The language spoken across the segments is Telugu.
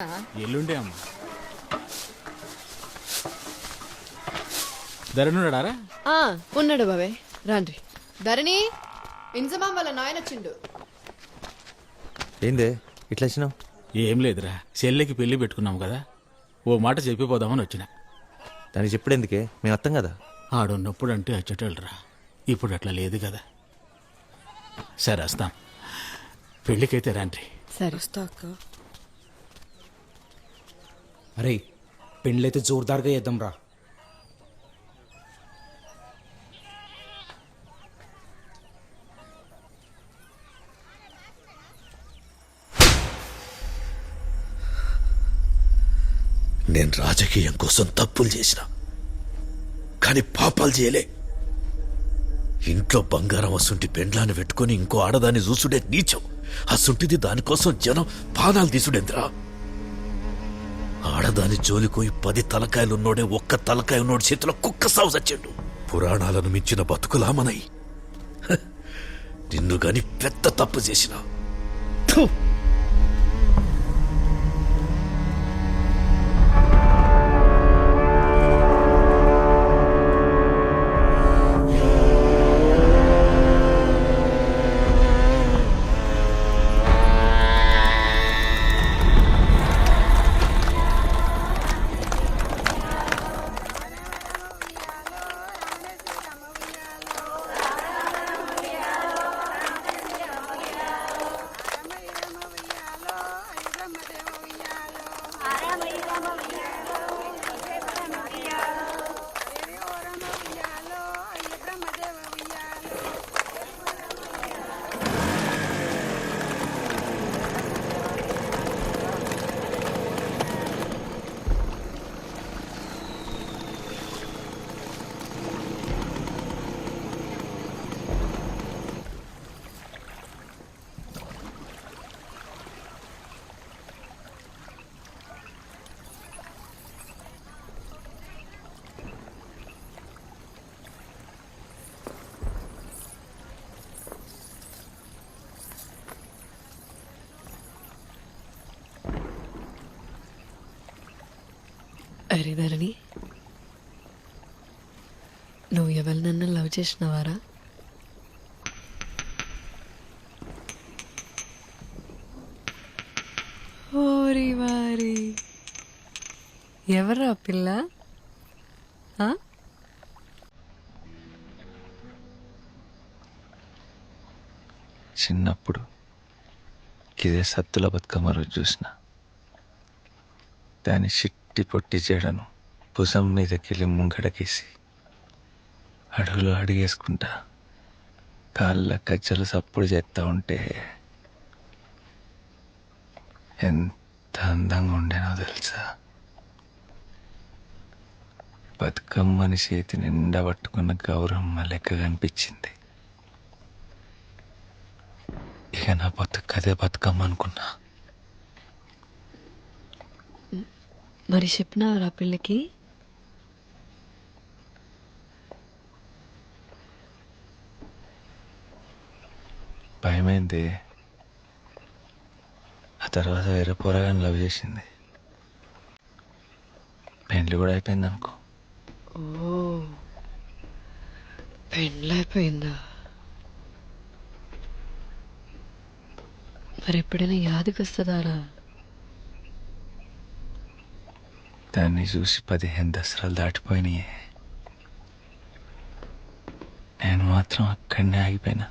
ఎల్లుండే అమ్మ ధరణున్నాడారా? ఉన్నాడు బాబాయ్. రాండ్రి. ధరణి, ఇంజమాం వాళ్ళ నాయన వచ్చిండు. ఏందే ఇట్లా వచ్చినావు? ఏం లేదురా, చెల్లెకి పెళ్లి పెట్టుకున్నాం కదా, ఓ మాట చెప్పిపోదామని వచ్చిన. దానికి చెప్పుడెందుకే, మేము అర్థం కదా. ఆడున్నప్పుడు అంటే అచ్చటోళ్ళరా, ఇప్పుడు అట్లా లేదు కదా. సరే వస్తాం, పెళ్ళికైతే రాండ్రి. సరే వస్తా అక్క. అరే పెళ్ళైతే జోర్దార్గా చేద్దాం రా. నేను రాజకీయం కోసం తప్పులు చేసిన, కానీ పాపాలు చేయలే. ఇంట్లో బంగారం అసుంటి పెండ్లాన్ని పెట్టుకుని ఇంకో ఆడదాన్ని చూసుడే నీచం. అసుంటిది దానికోసం జనం పానాలు తీసుడేంద్రా. ఆడదాని జోలికోయి 10 తలకాయలున్నోడే ఒక్క తలకాయ ఉన్నోడి చేతిలో కుక్క సాగు చచ్చాడు. పురాణాలను మించిన బతుకులామనై నిన్ను గాని పెద్ద తప్పు చేసిన. అరే ధరణి, నువ్వు ఎవరినన్నా లవ్ చేసినవారా? ఓరి వారి, ఎవరా పిల్ల? చిన్నప్పుడు ఇదే సత్తుల బతుకమ్మ రోజు చూసిన దాని చిట్టి పొట్టి జడను భుజం మీదకెళ్ళి ముంగడకేసి అడుగులో అడిగేసుకుంటా కాళ్ళ కజ్జలు సప్పుడు చేస్తూ ఉంటే ఎంత అందంగా ఉండేనో తెలుసా. బతుకమ్మని చేతి నిండా పట్టుకున్న గౌరమ్మ లెక్క కనిపించింది. ఇక నా బతుకదే బతుకమ్మ అనుకున్నా. మరి చెప్పినారా పిల్లకి? భయమైంది. ఆ తర్వాత వేరే పోరగాని లవ్ చేసింది, పెళ్ళి కూడా అయిపోయింది అనుకో. ఓ, పెళ్ళైపోయిందా? మరి ఎప్పుడైనా యాదికి వస్తుందారా? దాన్ని చూసి 15 దసరాలు దాటిపోయినాయి. నేను మాత్రం అక్కడనే ఆగిపోయినా.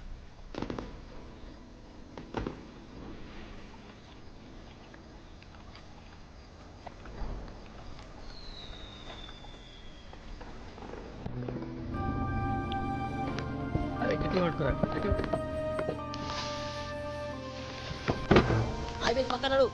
పక్కనడు.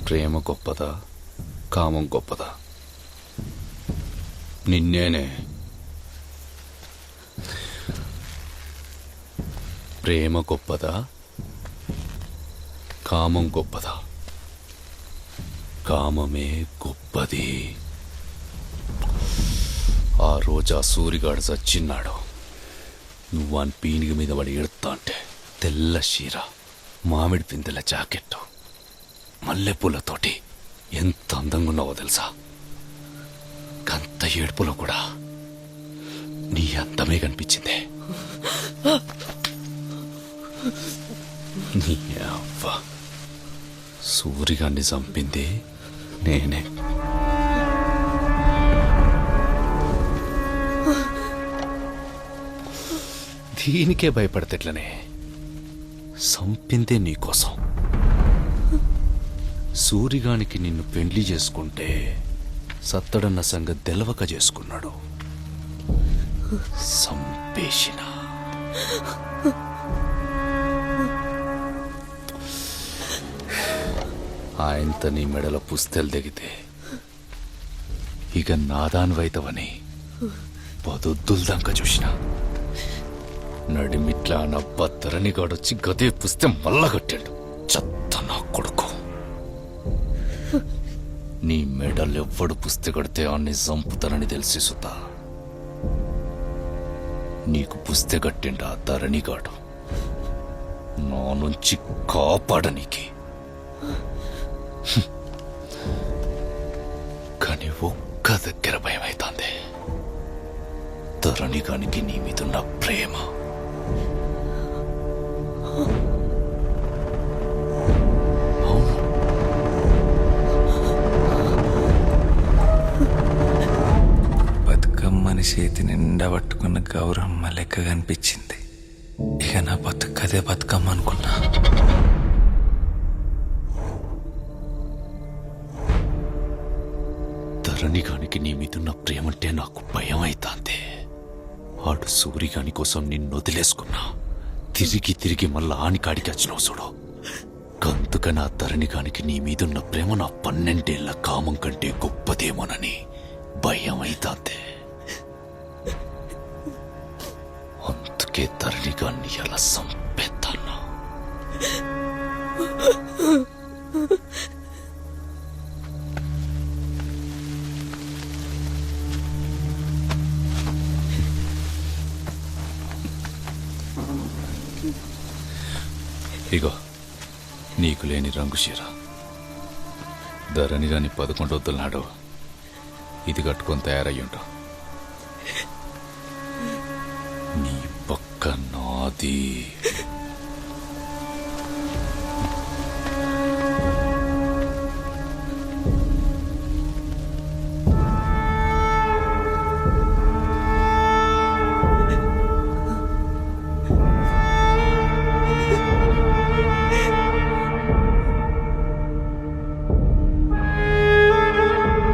ప్రేమ గొప్పదా కామం గొప్పదా? నిన్నేనే. ప్రేమ గొప్పదా కామం గొప్పదా? కామమే గొప్పది. ఆ రోజు ఆ సూరిగాడు చచ్చిన్నాడు. నువ్వు అని పీనిగి మీద పడి ఎడుతా అంటే తెల్ల చీర, మామిడి పిందెల జాకెట్టు, మల్లెపూలతోటి ఎంత అందంగా ఉన్నావో తెలుసా? కంత ఏడుపులో కూడా నీ అందమే కనిపించిందే. నీ అవ్వ సూరిగాన్ని చంపింది నేనే. దీనికే భయపడతేట్లనే. చంపిందే నీకోసం. సూరిగానికి నిన్ను పెండ్లి చేసుకుంటే సత్తడన్న సంగతి తెలవక చేసుకున్నాడు. సంపేషిన ఆయనతో నీ మెడలో పుస్తెలు దిగితే ఇక నాదాన్వైతవని పదొద్దుల దాకా చూసిన. నడిమిట్లా నా బద్దరని గాడొచ్చి గదే పుస్తే మళ్ళా కట్టాడు. చెత్త నా కొడుకు. నీ మెడలెవ్వడు పుస్తె కడితే అన్ని చంపుతానని తెలిసి సుతా. నీకు పుస్తె కట్టిండా ధరణిగాడు నా నుంచి కాపాడనీకి. కానీ ఒక్క దగ్గర భయమైతాంది. ధరణిగానికి నీ మీదున్న ప్రేమ. బతుకమ్మని చేతి నిండా పట్టుకున్న గౌరమ్మ లెక్క కనిపించింది. ఇక నా బతుకదే బతుకమ్మ అనుకున్నా. ధరణిగానికి నీ మీదున్న ప్రేమంటే నాకు భయం అవుతాంది. ఆడు సూరిగాని కోసం నిన్ను వదిలేసుకున్నా. తిరిగి తిరిగి మళ్ళా ఆనికాడికి వచ్చినావు చూడు. గంతుక నా ధరణిగానికి నీ మీదున్న ప్రేమ నా 12 ఏళ్ల కామం కంటే గొప్పదేమోనని భయం అవుతాంది. అందుకే ధరణిగాన్ని ఎలా సంపేస్తాను. ఇగో నీకు లేని రంగు చీర. ధరణిగాని 11 నాడు ఇది కట్టుకొని తయారయ్యుంటావు. నీ పక్క నాది.